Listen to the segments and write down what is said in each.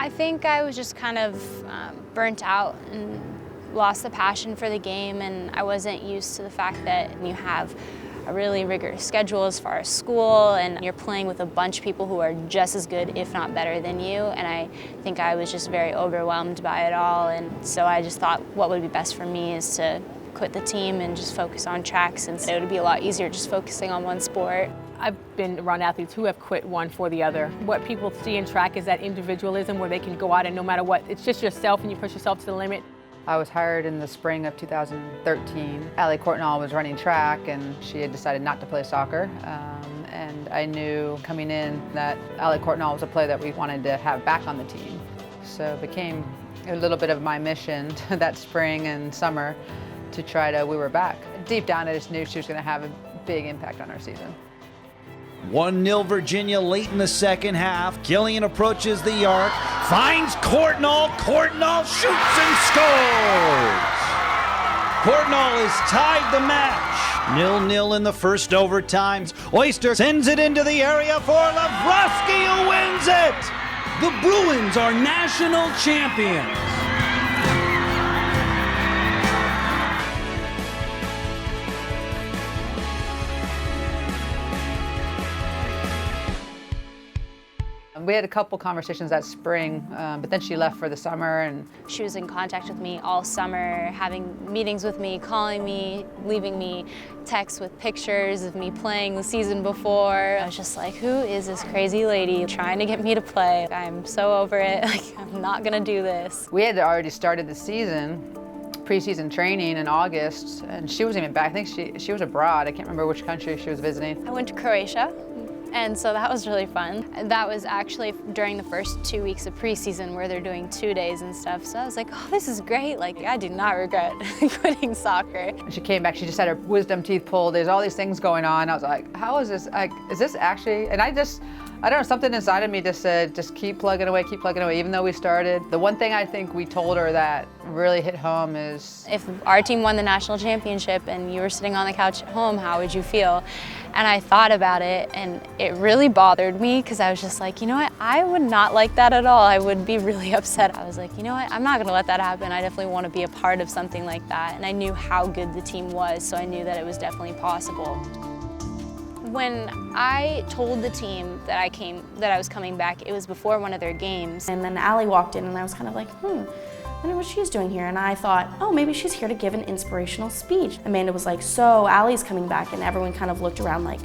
I think I was just kind of burnt out and lost the passion for the game, and I wasn't used to the fact that you have a really rigorous schedule as far as school, and you're playing with a bunch of people who are just as good, if not better than you, and I think I was just very overwhelmed by it all, and so I just thought what would be best for me is to quit the team and just focus on track, since it would be a lot easier just focusing on one sport. I've been around athletes who have quit one for the other. What people see in track is that individualism where they can go out and no matter what, it's just yourself and you push yourself to the limit. I was hired in the spring of 2013. Allie Courtnall was running track and she had decided not to play soccer. And I knew coming in that Allie Courtnall was a player that we wanted to have back on the team. So it became a little bit of my mission that spring and summer to try to woo her back. Deep down I just knew she was going to have a big impact on our season. 1-0 Virginia late in the second half. Gillian approaches the arc, finds Courtnall. Courtnall shoots and scores! Courtnall has tied the match. 0-0 in the first overtime. Oyster sends it into the area for Lavrovsky, who wins it! The Bruins are national champions. We had a couple conversations that spring, but then she left for the summer. And she was in contact with me all summer, having meetings with me, calling me, leaving me texts with pictures of me playing the season before. I was just like, who is this crazy lady trying to get me to play? I'm so over it. Like, I'm not gonna do this. We had already started the season, preseason training in August, and she wasn't even back. I think she was abroad. I can't remember which country she was visiting. I went to Croatia. And so that was really fun. That was actually during the first 2 weeks of preseason where they're doing 2 days and stuff. So I was like, oh, this is great. Like, I do not regret quitting soccer. When she came back, she just had her wisdom teeth pulled. There's all these things going on. I was like, how is this? Like, is this actually? And I don't know, something inside of me just said, just keep plugging away, even though we started. The one thing I think we told her that really hit home is, if our team won the national championship and you were sitting on the couch at home, how would you feel? And I thought about it, and it really bothered me because I was just like, you know what, I would not like that at all. I would be really upset. I was like, you know what, I'm not gonna let that happen. I definitely want to be a part of something like that. And I knew how good the team was, so I knew that it was definitely possible. When I told the team that I was coming back, it was before one of their games. And then Allie walked in and I was kind of like, I wonder what she's doing here. And I thought, oh, maybe she's here to give an inspirational speech. Amanda was like, so Allie's coming back, and everyone kind of looked around like,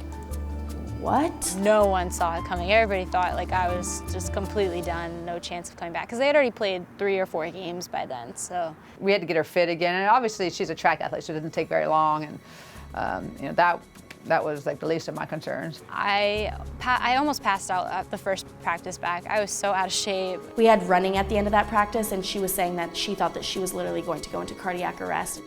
what? No one saw it coming. Everybody thought like I was just completely done, no chance of coming back, because they had already played 3 or 4 games by then, so. We had to get her fit again, and obviously she's a track athlete, so it didn't take very long, and you know, that was like the least of my concerns. I almost passed out at the first practice back. I was so out of shape. We had running at the end of that practice, and she was saying that she thought that she was literally going to go into cardiac arrest.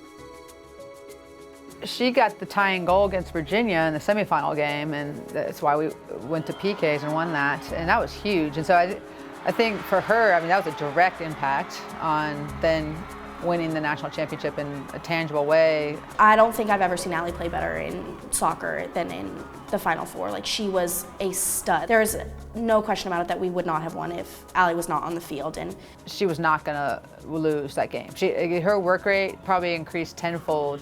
She got the tying goal against Virginia in the semifinal game, and that's why we went to PKs and won that, and that was huge. And so I think for her, I mean, that was a direct impact on then winning the national championship in a tangible way. I don't think I've ever seen Allie play better in soccer than in the Final Four. Like, she was a stud. There's no question about it that we would not have won if Allie was not on the field. And she was not gonna lose that game. Her work rate probably increased tenfold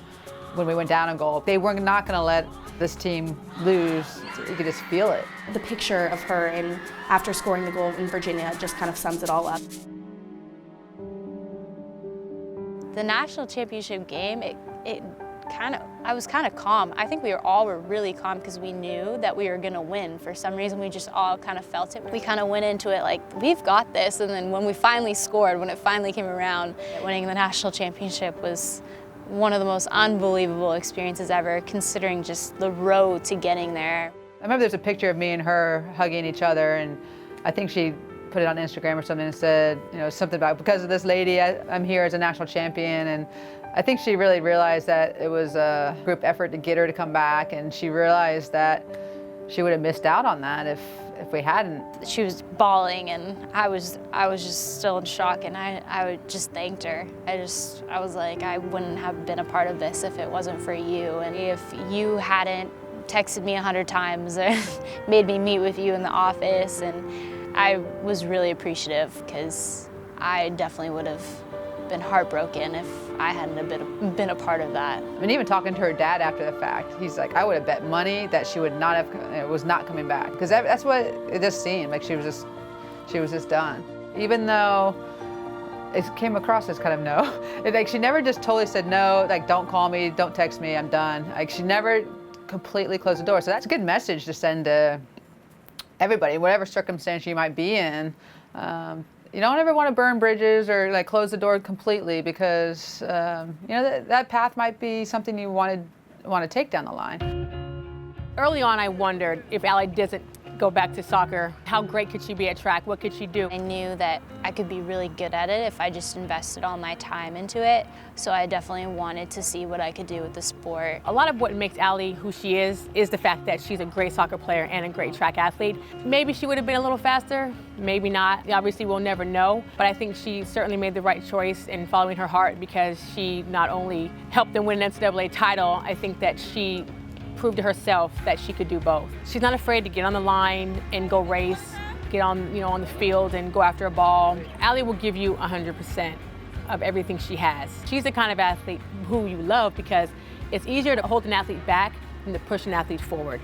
when we went down a goal. They were not gonna let this team lose. You could just feel it. The picture of her after scoring the goal in Virginia just kind of sums it all up. The national championship game, I was kind of calm. I think we all were really calm because we knew that we were gonna win. For some reason, we just all kind of felt it. We kind of went into it like, we've got this. And then when we finally scored, when it finally came around, winning the national championship was one of the most unbelievable experiences ever, considering just the road to getting there. I remember there's a picture of me and her hugging each other, and I think she put it on Instagram or something and said, you know, something about, because of this lady, I'm here as a national champion. And I think she really realized that it was a group effort to get her to come back, and she realized that she would have missed out on that if we hadn't. She was bawling, and I was just still in shock, and I just thanked her. I was like, I wouldn't have been a part of this if it wasn't for you, and if you hadn't texted me 100 times or made me meet with you in the office and I was really appreciative because I definitely would have been heartbroken if I hadn't been a part of that. I mean, even talking to her dad after the fact, he's like, I would have bet money that she would not have, was not coming back. Because that's what it just seemed, like she was just done. Even though it came across as kind of no. Like she never just totally said no, like don't call me, don't text me, I'm done. Like she never completely closed the door. So that's a good message to send to everybody, whatever circumstance you might be in. You don't ever want to burn bridges or like close the door completely because you know that path might be something you want to take down the line. Early on, I wondered if Allie doesn't go back to soccer, how great could she be at track? What could she do? I knew that I could be really good at it if I just invested all my time into it. So I definitely wanted to see what I could do with the sport. A lot of what makes Allie who she is the fact that she's a great soccer player and a great track athlete. Maybe she would have been a little faster, maybe not. Obviously, we'll never know. But I think she certainly made the right choice in following her heart because she not only helped them win an NCAA title, I think that she proved to herself that she could do both. She's not afraid to get on the line and go race, get on, on the field and go after a ball. Allie will give you 100% of everything she has. She's the kind of athlete who you love because it's easier to hold an athlete back than to push an athlete forward.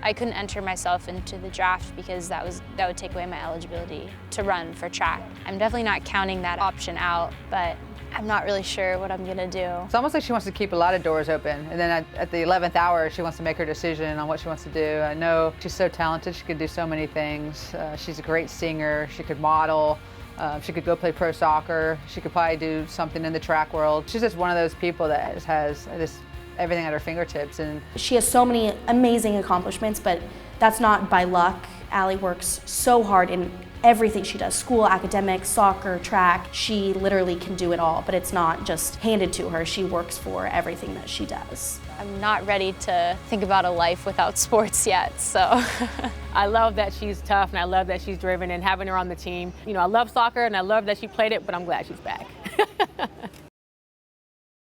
I couldn't enter myself into the draft because that would take away my eligibility to run for track. I'm definitely not counting that option out, but I'm not really sure what I'm gonna do. It's almost like she wants to keep a lot of doors open, and then at the 11th hour, she wants to make her decision on what she wants to do. I know she's so talented; she could do so many things. She's a great singer. She could model. She could go play pro soccer. She could probably do something in the track world. She's just one of those people that just has everything at her fingertips. And she has so many amazing accomplishments, but that's not by luck. Allie works so hard in everything she does, school, academics, soccer, track. She literally can do it all, but it's not just handed to her. She works for everything that she does. I'm not ready to think about a life without sports yet, so. I love that she's tough and I love that she's driven and having her on the team. I love soccer and I love that she played it, but I'm glad she's back.